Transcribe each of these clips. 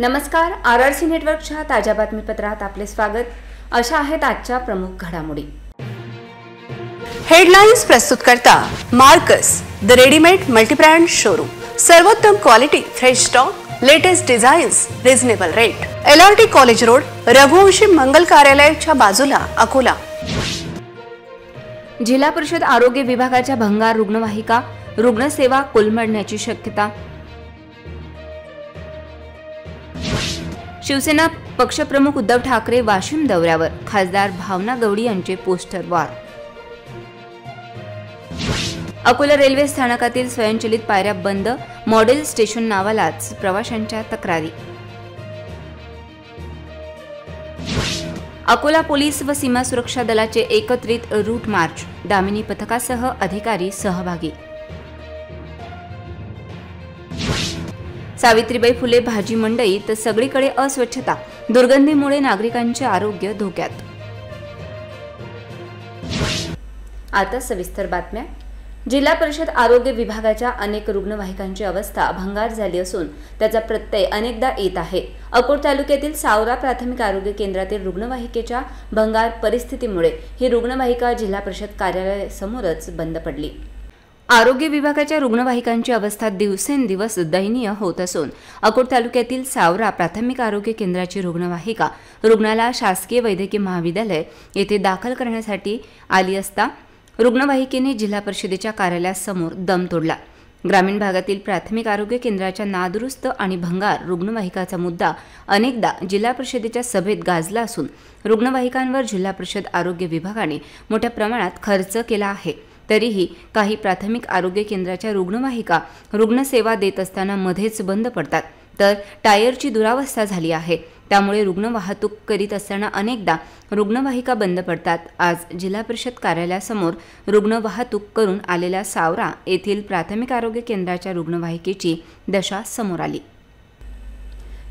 नमस्कार, RRC नेटवर्कच्या ताज्या बातमीपत्रात आपले स्वागत। अशा आहेत आजच्या प्रमुख घडामोडी। हेडलाइन्स प्रस्तुत करता Marcus the readymade multibrand showroom. सर्वोत्तम quality, fresh stock, latest designs, reasonable rate. LRT college road, Raghuvanshi मंगल कार्यालयाच्या बाजूला, अकोला। जिल्हा परिषद आरोग्य विभागाच्या भंगार रुग्णवाहिका रुग्णसेवा कोलमडण्याची शक्यता। शिवसेना पक्षप्रमुख उद्धव ठाकरे वाशिम दौऱ्यावर, खासदार भावना गवळी यांचे पोस्टर वॉर। अकोला रेल्वे स्थानकातील स्वयंचलित पायऱ्या बंद, मॉडेल स्टेशन नावालाच प्रवाशांच्या तक्रारी। अकोला पोलीस व सीमा सुरक्षा दलाचे एकत्रित रूट मार्च, दामिनी पथकासह अधिकारी सहभागी। सावित्रीबाई फुले भाजी मंडई तर सगळीकडे अस्वच्छता, दुर्गंधीमुळे नागरिकांचे आरोग्य धोक्यात। आता सविस्तर बातम्या। जिल्हा परिषद आरोग्य विभागाच्या अनेक रुग्णवाहिकांची अवस्था भंगार झाली असून त्याचा प्रत्यय अनेकदा येत आहे। अकोट तालुक्यातील सावरा प्राथमिक आरोग्य केंद्रातील रुग्णवाहिकेच्या भंगार परिस्थितीमुळे ही रुग्णवाहिका जिल्हा परिषद कार्यालयासमोरच बंद पडली। आरोग्य विभागाच्या रुग्णवाहिकांची अवस्था दिवसेंदिवस दयनीय होत असून अकोट तालुक्यातील सावरा प्राथमिक आरोग्य केंद्राची रुग्णवाहिका रुग्णाला शासकीय वैद्यकीय महाविद्यालय येथे दाखल करण्यासाठी आली असता रुग्णवाहिकेने जिल्हा परिषदेच्या कार्यालयासमोर दम तोडला। ग्रामीण भागातील प्राथमिक आरोग्य केंद्राच्या नादुरुस्त आणि भंगार रुग्णवाहिकाचा मुद्दा अनेकदा जिल्हा परिषदेच्या सभेत गाजला असून रुग्णवाहिकांवर जिल्हा परिषद आरोग्य विभागाने मोठ्या प्रमाणात खर्च केला आहे। तरीही काही प्राथमिक आरोग्य केंद्राच्या रुग्णवाहिका रुग्णसेवा देत असताना मध्येच बंद पडतात, तर टायरची दुरावस्था झाली आहे। त्यामुळे रुग्ण वाहतूक करीत असताना अनेकदा रुग्णवाहिका बंद पडतात। आज जिल्हा परिषद कार्यालयासमोर रुग्ण वाहतूक करून आलेल्या सावरा येथील प्राथमिक आरोग्य केंद्राच्या रुग्णवाहिकेची दशा समोर आली।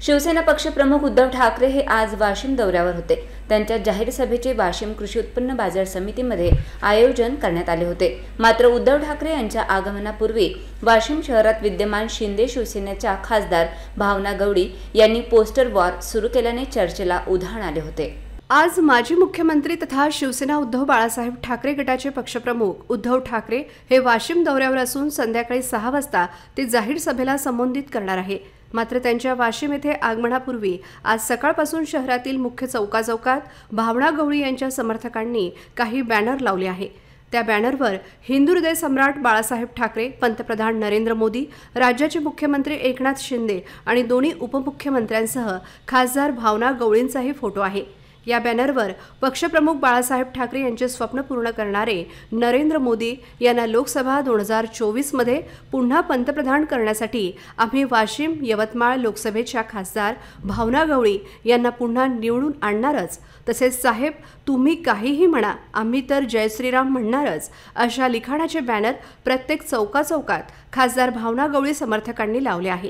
शिवसेना पक्षप्रमुख उद्धव ठाकरे हे आज वाशिम दौऱ्यावर होते। त्यांच्या जाहीर सभेचे वाशिम कृषी उत्पन्न बाजार समितीमध्ये आयोजन करण्यात आले होते। मात्र उद्धव ठाकरे यांच्या आगमनापूर्वी वाशिम शहरात विद्यमान शिंदे शिवसेनेच्या खासदार भावना गवळी यांनी पोस्टर वॉर सुरू केल्याने चर्चेला उधाण आले होते। आज माजी मुख्यमंत्री तथा शिवसेना उद्धव बाळासाहेब ठाकरे गटाचे पक्षप्रमुख उद्धव ठाकरे हे वाशिम दौऱ्यावर असून संध्याकाळी 6 वाजता ते जाहीर सभेला संबोधित करणार आहे। मात्र त्यांच्या वाशिम येथे आगमनापूर्वी आज सकाळपासून शहरातील मुख्य चौकात भावना गवळी यांच्या समर्थकांनी काही बॅनर लावले आहे। त्या बॅनरवर हिंदू हृदय सम्राट बाळासाहेब ठाकरे, पंतप्रधान नरेंद्र मोदी, राज्याचे मुख्यमंत्री एकनाथ शिंदे आणि दोन्ही उपमुख्यमंत्र्यांसह खासदार भावना गवळींचाही फोटो आहे। या बॅनरवर पक्षप्रमुख बाळासाहेब ठाकरे यांचे स्वप्न पूर्ण करणारे नरेंद्र मोदी यांना लोकसभा 2024 मध्ये पुन्हा पंतप्रधान करण्यासाठी आम्ही वाशिम यवतमाळ लोकसभेच्या खासदार भावना गवळी यांना पुन्हा निवडून आणणारच, तसेच साहेब तुम्ही काहीही म्हणा आम्ही तर जय श्रीराम म्हणणारच, अशा लिखाणाचे बॅनर प्रत्येक चौकात खासदार भावना गवळी समर्थकांनी लावले आहे।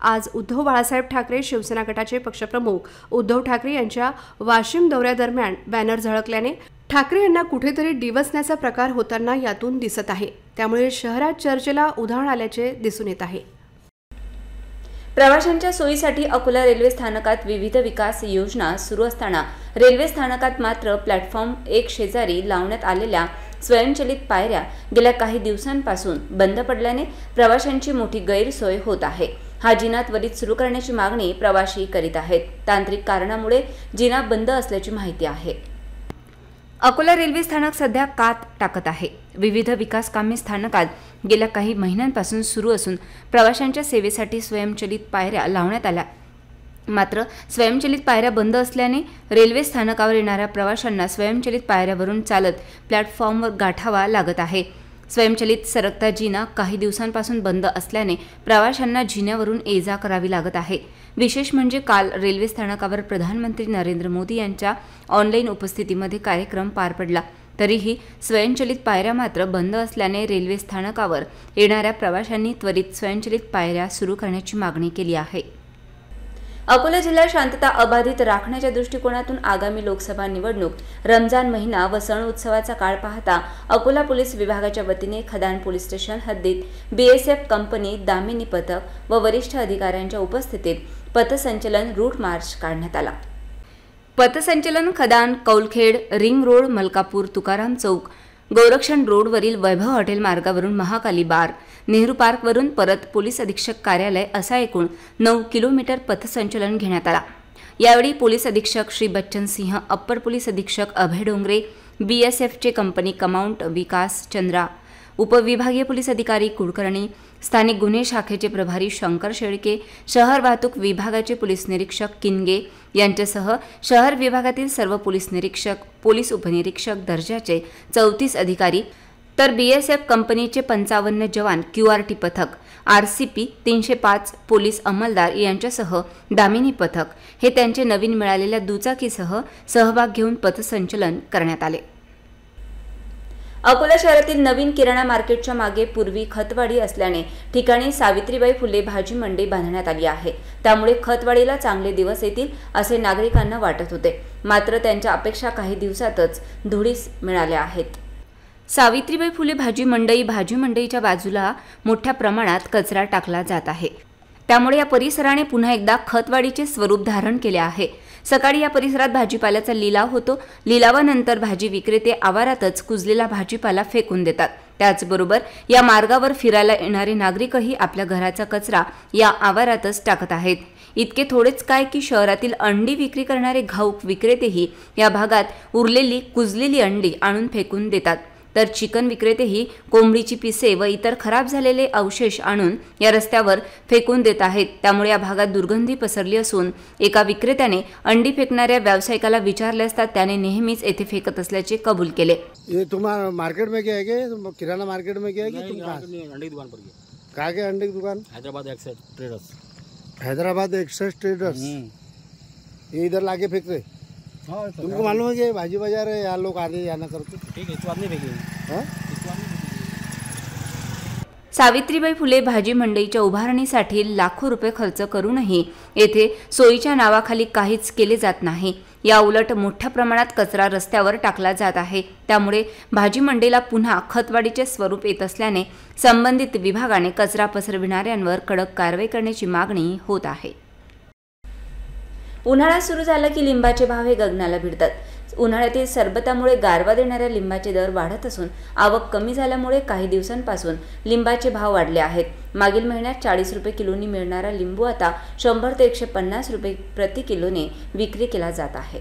आज उद्धव बाळासाहेब ठाकरे शिवसेना गटाचे पक्षप्रमुख उद्धव ठाकरे यांच्या वाशिम दौऱ्यादरम्यान बॅनर झळकल्याने ठाकरे यांना कुठेतरी डिवचण्याचा प्रकार होताना यातून दिसत आहे। त्यामुळे शहरात चर्चेला उधाण आल्याचे दिसून येत आहे। प्रवाशांच्या सोयीसाठी अकोला रेल्वे स्थानकात विविध विकास योजना सुरू असताना रेल्वे स्थानकात मात्र प्लॅटफॉर्म 1 शेजारी लावण्यात आलेल्या स्वयंचलित पायऱ्या गेल्या काही दिवसांपासून बंद पडल्याने प्रवाशांची मोठी गैरसोय होत आहे। हा जिना त्वरित सुरू करण्याची मागणी प्रवासी करीत आहेत। तांत्रिक कारणामुळे जिना बंद असल्याची माहिती आहे। अकोला रेल्वे स्थानक सध्या कात टाकत आहे। विविध विकास कामे स्थानकात गेल्या काही महिन्यांपासून सुरू असून प्रवाशांच्या सेवेसाठी स्वयंचलित पायऱ्या लावण्यात आल्या। मात्र स्वयंचलित पायऱ्या बंद असल्याने रेल्वे स्थानकावर येणाऱ्या प्रवाशांना स्वयंचलित पायऱ्यावरून चालत प्लॅटफॉर्मवर गाठावा लागत आहे। स्वयंचलित सरकता जिना काही दिवसांपासून बंद असल्याने प्रवाशांना जिन्यावरून ये-जा करावी लागत आहे। विशेष म्हणजे काल रेल्वे स्थानकावर प्रधानमंत्री नरेंद्र मोदी यांच्या ऑनलाईन उपस्थितीमध्ये कार्यक्रम पार पडला। तरीही स्वयंचलित पायऱ्या मात्र बंद असल्याने रेल्वे स्थानकावर येणाऱ्या प्रवाशांनी त्वरित स्वयंचलित पायऱ्या सुरू करण्याची मागणी केली आहे। अकोला जिल्ह्यात शांतता अबाधित राखण्याच्या दृष्टिकोनातून आगामी लोकसभा निवडणूक, रमजान महिना व सण उत्सवाचा काळ पाहता अकोला पोलीस विभागाच्या वतीने खदान पोलीस स्टेशन हद्दीत BSF कंपनी, दामिनी पथक व वरिष्ठ अधिकाऱ्यांच्या उपस्थितीत पथसंचलन रूट मार्च काढण्यात आला। पथसंचलन खदान, कौलखेड, रिंग रोड, मलकापूर, तुकाराम चौक, गोरक्षण रोडवरील वैभव हॉटेल मार्गावरून महाकाली बार, नेहरू पार्कवरून परत पोलीस अधीक्षक कार्यालय असा एकूण 9 किलोमीटर पथसंचलन घेण्यात आला। यावेळी पोलीस अधीक्षक श्री बच्चन सिंह, अप्पर पोलीस अधीक्षक अभय डोंगरे, BSFचे कंपनी कमाउंट विकास चंद्रा, उपविभागीय पोलीस अधिकारी कुलकर्णी, स्थानिक गुन्हे शाखेचे प्रभारी शंकर शेळके, शहर वाहतूक विभागाचे पोलीस निरीक्षक किनगे यांच्यासह शहर विभागातील सर्व पोलीस निरीक्षक, पोलीस उपनिरीक्षक दर्जाचे 34 अधिकारी, तर BSF कंपनीचे 55 जवान, QRT पथक, RCP 305 पोलीस अंमलदार यांच्यासह दामिनी पथक हे त्यांचे नवीन मिळालेल्या दुचाकीसह सहभाग घेऊन पथसंचलन करण्यात आले। अकोला शहरातील नवीन किराणा मार्केटच्या मागे पूर्वी खतवाडी असल्याने ठिकाणी सावित्रीबाई फुले भाजी मंडई बांधण्यात आली आहे। त्यामुळे खतवाडीला चांगले दिवस येतील असे नागरिकांना वाटत होते, मात्र त्यांच्या अपेक्षा काही दिवसातच धुळीस मिळाल्या आहेत। सावित्रीबाई फुले भाजी मंडईच्या बाजूला मोठ्या प्रमाणात कचरा टाकला जात आहे। त्यामुळे या परिसराने पुन्हा एकदा खतवाडीचे स्वरूप धारण केले आहे। सकाळी या परिसरात भाजीपाल्याचा लिलाव होतो। लिलावानंतर भाजी विक्रेते आवारातच कुजलेला भाजीपाला फेकून देतात। त्याचबरोबर या मार्गावर फिरायला येणारे नागरिकही आपल्या घराचा कचरा या आवारातच टाकत आहेत। इतके थोडेच काय की शहरातील अंडी विक्री करणारे घाऊक विक्रेतेही या भागात उरलेली कुजलेली अंडी आणून फेकून देतात, तर चिकन विक्रेतेही कोंबडीची पिसे व इतर खराब झालेले अवशेष आणून या रस्त्यावर फेकून देत आहेत। त्यामुळे या भागात दुर्गंधी पसरली असून एका विक्रेत्याने अंडी फेकणाऱ्या व्यावसायिकाला विचारले असता त्याने नेहमीच येथे फेकत असल्याचे कबूल केले। ये तुम्हारा मार्केट में क्या है कि किराना मार्केट में क्या है कि तुम कहाँ अंडे की दुकान पर गए? कहाँ के अंडे की दुकान? Hyderabad access traders. Hyderabad access traders ये इधर लाके फेंक रहे। हाँ, तुमको मालूम है कि भाजी बाजार है, यहाँ लोग आने जाना करते। ठीक है, इस बात नहीं फेंकेंगे। हाँ? सावित्रीबाई फुले भाजी मंडईच्या उभारणीसाठी लाखो रुपये खर्च करूनही येथे सोयीच्या नावाखाली काहीच केले जात नाही। या उलट मोठ्या प्रमाणात कचरा रस्त्यावर टाकला जात आहे। त्यामुळे भाजी मंडईला पुन्हा खतवाडीचे स्वरूप येत असल्याने संबंधित विभागाने कचरा पसरविणाऱ्यांवर कडक कारवाई करण्याची मागणी होत आहे। उन्हाळा सुरू झाला की लिंबाचे भाव हे गगनाला भिडतात। उन्हाळ्यातील सरबतामुळे गारवा देणाऱ्या लिंबाचे दर वाढत असून आवक कमी झाल्यामुळे काही दिवसांपासून लिंबाचे भाव वाढले आहेत। मागील महिन्यात 40 रुपये किलोनी मिळणारा लिंबू आता 100 ते 150 रुपये प्रति किलोने विक्री केला जात आहे।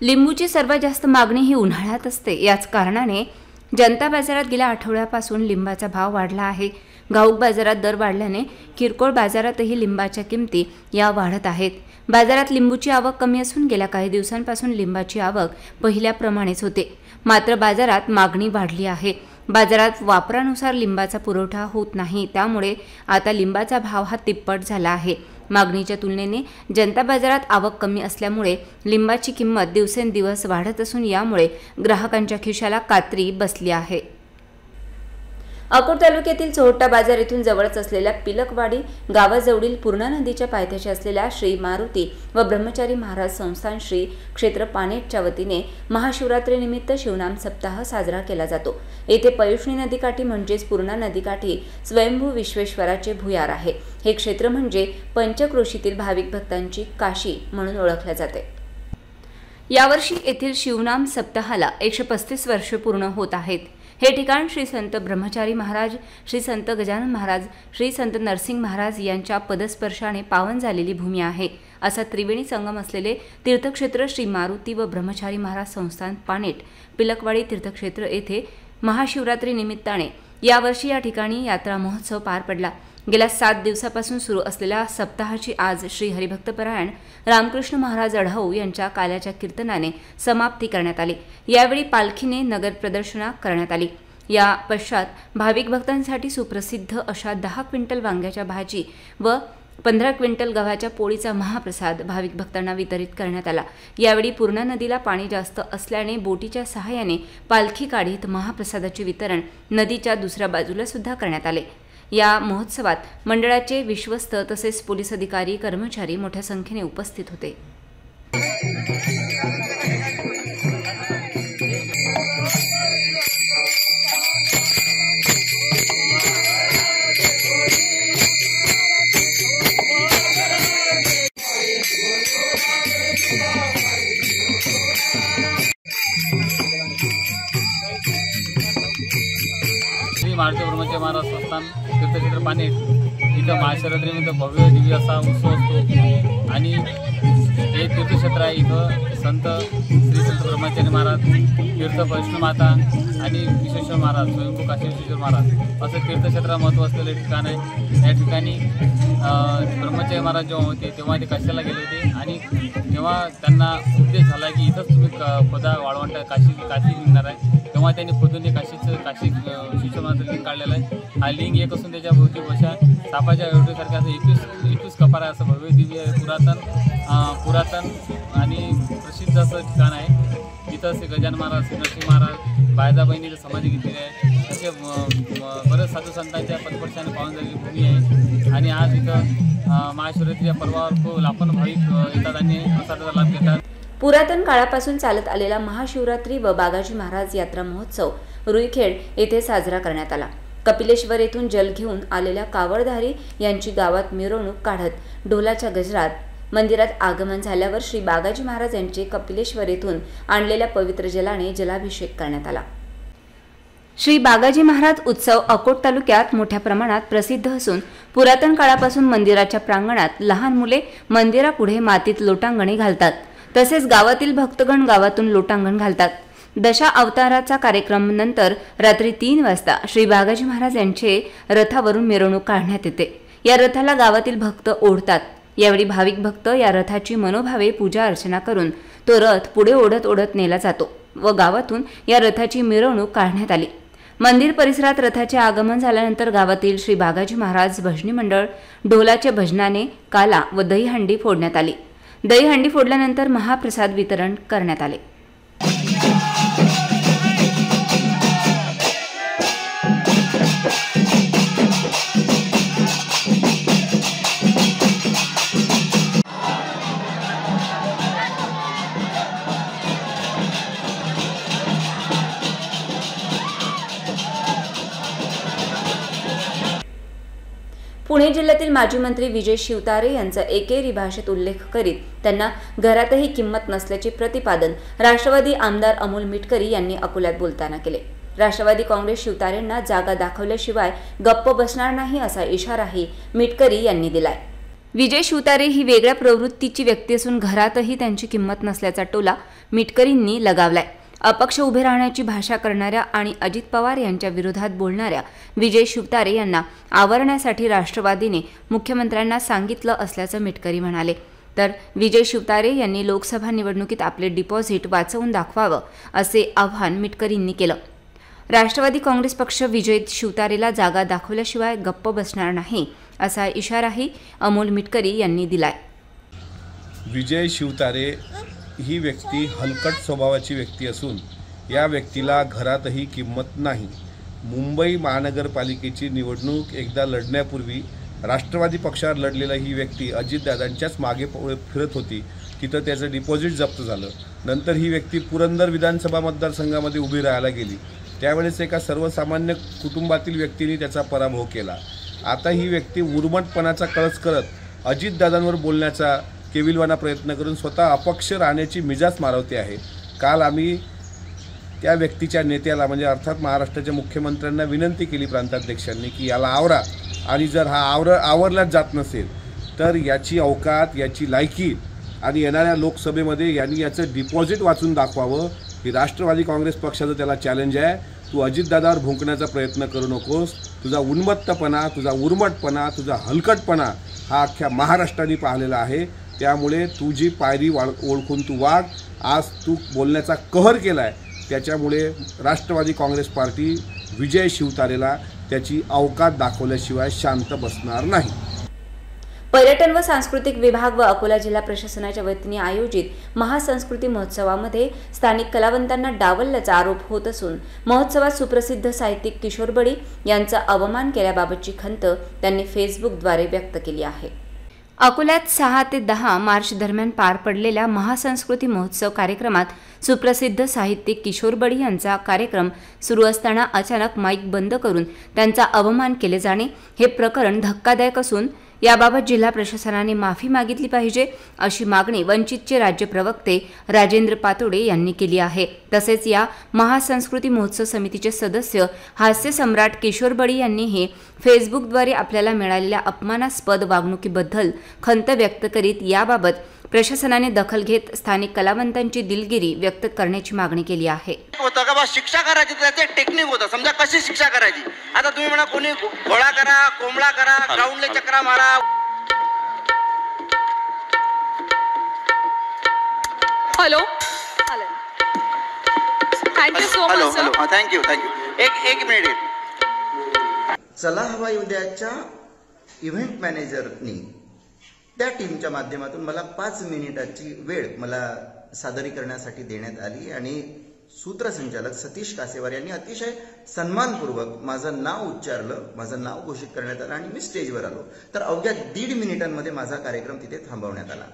लिंबूची सर्वात जास्त मागणी ही उन्हाळ्यात असते। याच कारणाने जनता बाजारात गेल्या आठवड्यापासून लिंबाचा भाव वाढला आहे। घाऊक बाजारात दर वाढल्याने किरकोळ बाजारातही लिंबाच्या किमती या वाढत आहेत। बाजारात लिंबूची आवक कमी असून गेल्या काही दिवसांपासून लिंबाची आवक पहिल्याप्रमाणेच होते, मात्र बाजारात मागणी वाढली आहे। बाजारात वापरानुसार लिंबाचा पुरवठा होत नाही, त्यामुळे आता लिंबाचा भाव हा तिप्पट झाला आहे। मागणीच्या तुलनेने जनता बाजारात आवक कमी असल्यामुळे लिंबाची किंमत दिवसेंदिवस वाढत असून यामुळे ग्राहकांच्या खिशाला कात्री बसली आहे। अकोट तालुक्यातील चोहट्टा बाजार येथून जवळच असलेल्या पिलकवाडी गावाजवळील पूर्णा नदीच्या पायथ्याशी असलेल्या श्री मारुती व ब्रह्मचारी महाराज संस्थान श्री क्षेत्र पानेटच्या वतीने महाशिवरात्रीनिमित्त शिवनाम सप्ताह साजरा केला जातो। येथे पयुष्णी नदीकाठी म्हणजेच पूर्णा नदीकाठी स्वयंभू विश्वेश्वराचे भुयार आहे। हे क्षेत्र म्हणजे पंचक्रोशीतील भाविक भक्तांची काशी म्हणून ओळखले जाते। यावर्षी येथील शिवनाम सप्ताहाला 135 वर्षे पूर्ण होत आहेत। हे ठिकाण श्री संत ब्रह्मचारी महाराज, श्री संत गजानन महाराज, श्री संत नरसिंह महाराज यांच्या पदस्पर्शाने पावन झालेली भूमी आहे। असा त्रिवेणी संगम असलेले तीर्थक्षेत्र श्री मारुती व ब्रह्मचारी महाराज संस्थान पानेट पिलकवाडी तीर्थक्षेत्र येथे महाशिवरात्री निमित्ताने यावर्षी या ठिकाणी यात्रा महोत्सव पार पडला। गेल्या 7 दिवसापासून सुरू असलेल्या सप्ताहाची आज श्री हरिभक्तपरायण रामकृष्ण महाराज अढाऊ यांच्या काल्याच्या कीर्तनाने समाप्ती करण्यात आली। यावेळी पालखीने नगर प्रदर्शना करण्यात आली। या पश्चात भाविक भक्तांसाठी सुप्रसिद्ध अशा 10 क्विंटल वांग्याच्या भाजी व 15 क्विंटल गव्हाच्या पोळीचा महाप्रसाद भाविक भक्तांना वितरित करण्यात आला। यावेळी पूर्णा नदीला पाणी जास्त असल्याने बोटीच्या सहाय्याने पालखी काढीत महाप्रसादाचे वितरण नदीच्या दुसऱ्या बाजूला सुद्धा करण्यात आले। या महोत्सवात मंडळाचे विश्वस्त तसेच पोलीस अधिकारी कर्मचारी मोठ्या संख्येने उपस्थित होते। महाराष्ट्र ब्रह्मचारी महाराज संस्थान तीर्थक्षेत्र पानेट इथं महाशिवरात्रीनिमित्त भव्य दिव्य असा उत्सव असतो आणि हे तीर्थक्षेत्र आहे. इथं संत श्री संत ब्रह्मचारी महाराज, तीर्थ वैष्णव माता आणि विश्वेश्वर महाराज, स्वयंभू काशी विश्वेश्वर महाराज असं तीर्थक्षेत्र महत्त्व असलेले ठिकाण आहे. या ठिकाणी ब्रह्मचारी महाराज जेव्हा होते तेव्हा ते काशीला गेले होते आणि तेव्हा त्यांना उपदेश झाला की इथंच तुम्ही खोदा वाळवंट काशी निघणार आहे. तेव्हा त्यांनी खोदून ते काशी विश्वेश्वर महाराज लिंग काढलेलं आहे. हा लिंग एक असून त्याच्या भोवती बशा सापाच्या एवढ्यासारख्या असं 21 कपार आहे. असं भव्य दिव्य पुरातन आणि प्रसिद्ध असं ठिकाण आहे. इथं श्री गजानन महाराज, श्री नरसिंह महाराज, बायजाबाईंनी समाधी घेतलेली आहे. असे बरेच साधू संतांच्या पदस्पर्शाने पाहून झालेली भूमी आहे. आणि आज इथं महाशिवरात्रीच्या पर्वावर लाखोन भाविक येतात आणि प्रसादाचा लाभ घेतात. पुरातन काळापासून चालत आलेला महाशिवरात्री व बागाजी महाराज यात्रा महोत्सव रुईखेड येथे साजरा करण्यात आला. कपिलेश्वर येथून जल घेऊन आलेल्या कावडधारी यांची गावात मिरवणूक काढत ढोलाच्या गजरात मंदिरात आगमन झाल्यावर श्री बागाजी महाराज यांचे कपिलेश्वर येथून आणलेल्या पवित्र जलाने जलाभिषेक करण्यात आला. श्री बागाजी महाराज उत्सव अकोट तालुक्यात मोठ्या प्रमाणात प्रसिद्ध असून पुरातन काळापासून मंदिराच्या प्रांगणात लहान मुले मंदिरापुढे मातीत लोटांगणे घालतात. तसेच गावातील भक्तगण गावातून लोटांगण घालतात. दशा अवताराचा कार्यक्रम नंतर रात्री 3 वाजता श्री बागाजी महाराज यांचे रथावरून मिरवणूक काढण्यात येते. या रथाला गावातील भक्त ओढतात. यावेळी भाविक भक्त या रथाची मनोभावे पूजा अर्चना करून तो रथ पुढे ओढत नेला जातो व गावातून या रथाची मिरवणूक काढण्यात आली. मंदिर परिसरात रथाचे आगमन झाल्यानंतर गावातील श्री बागाजी महाराज भजनी मंडळ ढोलाच्या भजनाने काला व दहीहंडी फोडण्यात आली. दहीहंडी फोडल्यानंतर महाप्रसाद वितरण करण्यात आले. पुणे जिल्ह्यातील माजी मंत्री विजय शिवतारे यांचा एकेरी भाषेत उल्लेख करीत त्यांना घरातही किंमत नसल्याचे प्रतिपादन राष्ट्रवादी आमदार अमोल मिटकरी यांनी अकोल्यात बोलताना केले. राष्ट्रवादी काँग्रेस शिवतारेंना जागा दाखवल्याशिवाय गप्प बसणार नाही असा इशाराही मिटकरी यांनी दिलाय. विजय शिवतारे ही वेगळ्या प्रवृत्तीची व्यक्ती असून घरातही त्यांची किंमत नसल्याचा टोला मिटकरींनी लगावलाय. अपक्ष उभे राहण्याची भाषा करणाऱ्या आणि अजित पवार यांच्या विरोधात बोलणाऱ्या विजय शिवतारे यांना आवरण्यासाठी राष्ट्रवादीने मुख्यमंत्र्यांना सांगितलं असल्याचं मिटकरी म्हणाले. तर विजय शिवतारे यांनी लोकसभा निवडणुकीत आपले डिपॉझिट वाचवून दाखवावं असे आवाहन मिटकरींनी केलं. राष्ट्रवादी काँग्रेस पक्ष विजय शिवतारेला जागा दाखवल्याशिवाय गप्प बसणार नाही असा इशाराही अमोल मिटकरी यांनी दिलाय. विजय शिवतारे ही व्यक्ती हलकट स्वभावाची व्यक्ती असून या व्यक्तीला घरातही किंमत नाही. मुंबई महानगरपालिकेची निवडणूक एकदा लढण्यापूर्वी राष्ट्रवादी पक्षावर लढलेला ही व्यक्ती अजितदादांच्याच मागे फिरत होती. तिथं त्याचं डिपॉझिट जप्त झालं. नंतर ही व्यक्ती पुरंदर विधानसभा मतदारसंघामध्ये उभी राहायला गेली. त्यावेळेस एका सर्वसामान्य कुटुंबातील व्यक्तीने त्याचा पराभव केला. आता ही व्यक्ती उर्मटपणाचा कळस करत अजितदादांवर बोलण्याचा केविलवाना प्रयत्न करून स्वतः अपक्ष राहण्याची मिजाज मारवते आहे. काल आम्ही त्या व्यक्तीच्या नेत्याला म्हणजे अर्थात महाराष्ट्राच्या मुख्यमंत्र्यांना विनंती केली प्रांताध्यक्षांनी की याला आवरा आणि जर हा आवरलाच जात नसेल तर याची अवकात, याची लायकी आणि येणाऱ्या लोकसभेमध्ये यांनी याचं डिपॉझिट वाचून दाखवावं. ही राष्ट्रवादी काँग्रेस पक्षाचं त्याला चॅलेंज आहे. तू अजितदादावर भुंकण्याचा प्रयत्न करू नकोस. तुझा उन्मत्तपणा, तुझा उर्मटपणा, तुझा हलकटपणा हा अख्ख्या महाराष्ट्राने पाहिलेला आहे. त्यामुळे तुझी पायरी ओळखून तू वाढ. आज तू बोलण्याचा कहर केला आहे. त्याच्यामुळे राष्ट्रवादी काँग्रेस पार्टी विजय शिवतारेला त्याची अवकात दाखवल्याशिवाय शांत बसणार नाही. पर्यटन व सांस्कृतिक विभाग व अकोला जिल्हा प्रशासनाच्या वतीने आयोजित महासंस्कृती महोत्सवामध्ये स्थानिक कलावंतांना डावलल्याचा आरोप होत असून महोत्सवात सुप्रसिद्ध साहित्यिक किशोर बडी यांचा अवमान केल्याबाबतची खंत त्यांनी फेसबुकद्वारे व्यक्त केली आहे. अकोल्यात 6 ते 10 मार्च दरम्यान पार पडलेल्या महासंस्कृती महोत्सव कार्यक्रमात सुप्रसिद्ध साहित्यिक किशोर बडी यांचा कार्यक्रम सुरू असताना अचानक माईक बंद करून त्यांचा अवमान केले जाणे हे प्रकरण धक्कादायक असून याबाबत जिल्हा प्रशासनाने माफी मागितली पाहिजे अशी मागणी वंचितचे राज्य प्रवक्ते राजेंद्र पातोडे यांनी केली आहे। तसेच या महासंस्कृती महोत्सव समितीचे सदस्य हास्य सम्राट किशोर बडी यांनीही फेसबुकद्वारे आपल्याला मिळालेल्या अपमानास्पद वागणुकीबद्दल खंत व्यक्त करीत याबाबत प्रशासनाने दखल घेत स्थानिक कलावंतांची दिलगिरी व्यक्त करण्याची मागणी केली आहे। होतं का बा शिक्षा करायची त्याचे टेक्निक होतं, समजा कशी शिक्षा करायची। आता तुम्ही म्हणा कोणी घोडा करा, कोंबडा करा, ग्राउंडले चक्रा मारा। Hello thank you so much sir. Thank you एक मिनिट। चला हवा उद्याच्या इव्हेंट मॅनेजरनी त्या टीमच्या माध्यमातून मला 5 मिनिटाची वेळ मला सादरीकरणासाठी देण्यात आली आणि सूत्रसंचालक सतीश कासेवार यांनी अतिशय सन्मानपूर्वक माझं नाव उच्चारलं, माझं नाव घोषित करण्यात आलं आणि मी स्टेजवर आलो। तर अवघ्या 1.5 मिनिटांमध्ये माझा कार्यक्रम तिथे थांबवण्यात आला।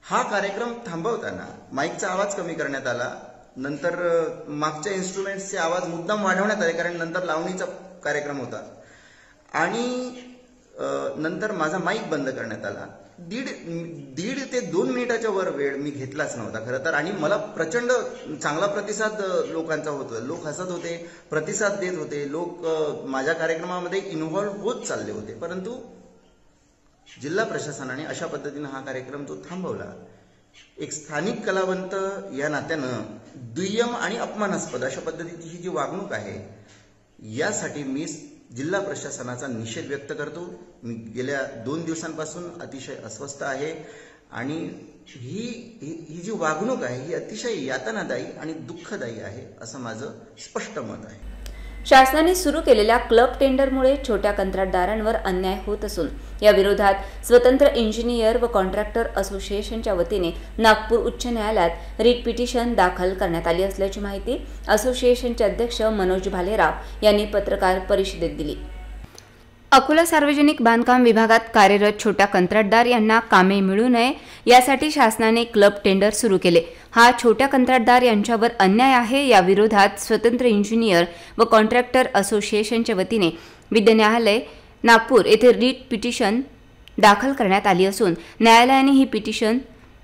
हा कार्यक्रम थांबवताना माईकचा आवाज कमी करण्यात आला, नंतर मागच्या इन्स्ट्रुमेंट्सचे आवाज मुद्दाम वाढवण्यात आले कारण नंतर लावणीचा कार्यक्रम होता आणि नंतर माझा माईक बंद करण्यात आला। दीड ते 2 मिनिटाच्या वर वेळ मी घेतलाच नव्हता खरं तर, आणि मला प्रचंड चांगला प्रतिसाद लोकांचा होता। लोक हसत होते, प्रतिसाद देत होते, लोक माझ्या कार्यक्रमामध्ये इन्व्हॉल्व होत चालले होते। परंतु जिल्हा प्रशासनाने अशा पद्धतीने हा कार्यक्रम जो थांबवला, एक स्थानिक कलावंत या नात्यानं दुय्यम आणि अपमानास्पद अशा पद्धतीची ही जी वागणूक आहे, यासाठी मी जिल्हा प्रशासनाचा निषेध व्यक्त करतो। मी गेल्या 2 दिवसांपासून अतिशय अस्वस्थ आहे आणि ही जी वागणूक आहे ही अतिशय यातनादायी आणि दुःखदायी आहे असं माझं स्पष्ट मत आहे। शासनाने सुरू केलेल्या क्लब टेंडरमुळे छोट्या कंत्राटदारांवर अन्याय होत असून या विरोधात स्वतंत्र इंजिनियर व कॉन्ट्रॅक्टर असोसिएशनच्या वतीने नागपूर उच्च न्यायालयात रिट पिटिशन दाखल करण्यात आली असल्याची माहिती असोसिएशनचे अध्यक्ष मनोज भालेराव यांनी पत्रकार परिषदेत दिली। अकोला सार्वजनिक बांधकाम विभागात कार्यरत छोट्या कंत्राटदार यांना कामे मिळू नये यासाठी शासनाने क्लब टेंडर सुरू केले। हा छोट्या कंत्राटदार यांच्यावर अन्याय आहे, या विरोधात स्वतंत्र इंजिनियर व कॉन्ट्रॅक्टर असोसिएशनच्या वतीने विद्या न्यायालय नागपूर येथे रिट पिटिशन दाखल करण्यात आली असून न्यायालयाने ही पिटिशन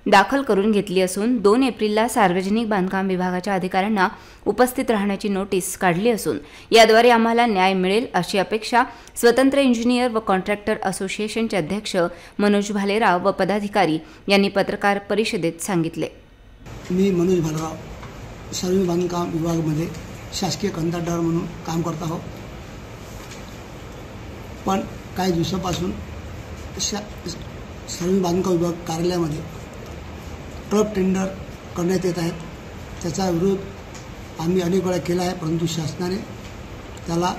दाखल करून घेतली असून 2 एप्रिलला सार्वजनिक बांधकाम विभागाच्या अधिकाऱ्यांना उपस्थित राहण्याची नोटीस काढली असून याद्वारे आम्हाला न्याय मिळेल अशी अपेक्षा स्वतंत्र इंजिनियर व कॉन्ट्रॅक्टर असोसिएशनचे अध्यक्ष मनोज भालेराव व पदाधिकारी यांनी पत्रकार परिषदेत सांगितले। मी मनोज भालेराव सार्वजनिक बांधकाम विभागामध्ये शासकीय कंत्राटदार म्हणून काम करत आहोत, पण काही दिवसापासून सार्वजनिक बांधकाम विभाग कार्यालयामध्ये क्लब टेंडर करण्यात येत आहेत। त्याचा विरोध आम्ही अनेक वेळा केला आहे, परंतु शासनाने त्याला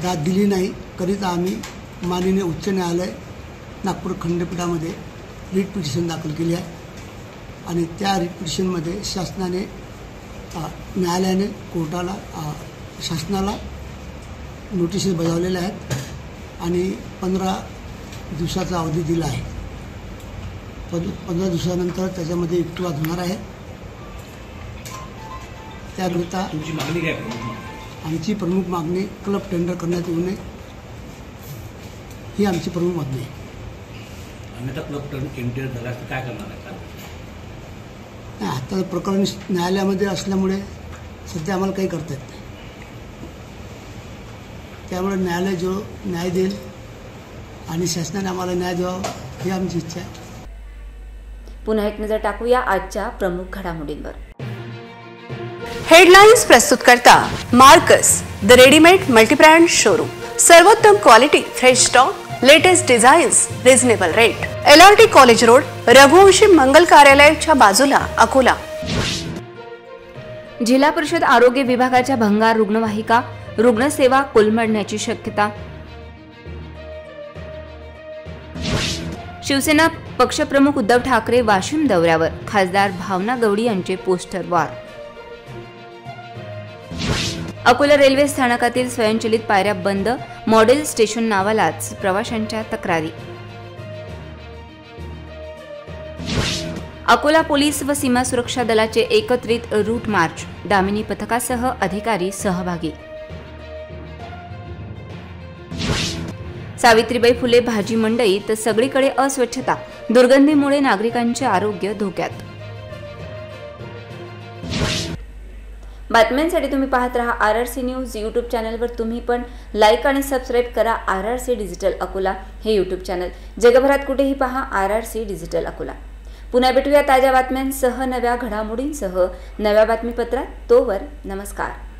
दाद दिली नाही। करिता आम्ही माननीय उच्च न्यायालय नागपूर खंडपीठामध्ये रिट पिटिशन दाखल केली आहे आणि त्या रिट पिटिशनमध्ये शासनाने न्यायालयाने कोर्टाला शासनाला नोटिसेस बजावलेल्या आहेत आणि 15 दिवसाचा अवधी दिला आहे। 15 दिवसानंतर त्याच्यामध्ये युक्तिवाद होणार आहे। त्याकरिता तुमची मागणी काय? आमची प्रमुख मागणी क्लब टेंडर करण्यात येऊ नये ही आमची प्रमुख मागणी आहे। आणि आता क्लब टेंडर झाला तर काय करणार आहे? आता प्रकरण न्यायालयामध्ये असल्यामुळे सध्या आम्हाला काही करता येत नाही, त्यामुळे न्यायालय जो न्याय देईल आणि शासनाने आम्हाला न्याय द्यावा ही आमची इच्छा आहे। पुन्हा एक नजर टाकूया आजच्या प्रमुख घडामोडींवर। हेडलाइन्स प्रस्तुत करता Marcus the readymade multibrand showroom, सर्वोत्तम quality, fresh stock, latest designs, reasonable rate, LRT college road, Raghuvanshi मंगल कार्यालयाच्या बाजूला, अकोला। जिल्हा परिषद आरोग्य विभागाच्या भंगार रुग्णवाहिका रुग्णसेवा कोलमडण्याची शक्यता। शिवसेना पक्षप्रमुख उद्धव ठाकरे वाशिम दौऱ्यावर, खासदार भावना गवडी यांचे पोस्टर वार। अकोला रेल्वे स्थानकातील स्वयंचलित पायऱ्या बंद, मॉडेल स्टेशन नावालाच प्रवाशांच्या तक्रारी। अकोला पोलीस व सीमा सुरक्षा दलाचे एकत्रित रूट मार्च, दामिनी पथकासह अधिकारी सहभागी। सावित्रीबाई फुले भाजी मंडई तर सगळीकडे अस्वच्छता, दुर्गंधीमुळे नागरिकांचे आरोग्य धोक्यात। बातम्यांसाठी तुम्ही पाहत रहा RRC न्यूज। यूट्यूब चॅनलवर तुम्ही पण लाईक आणि सबस्क्राईब करा RRC डिजिटल अकोला हे यूट्यूब चॅनल। जगभरात कुठेही पहा RRC डिजिटल अकोला। पुन्हा भेटूया ताज्या बातम्यांसह, नव्या घडामोडींसह नव्या बातमीपत्रात। तोवर नमस्कार।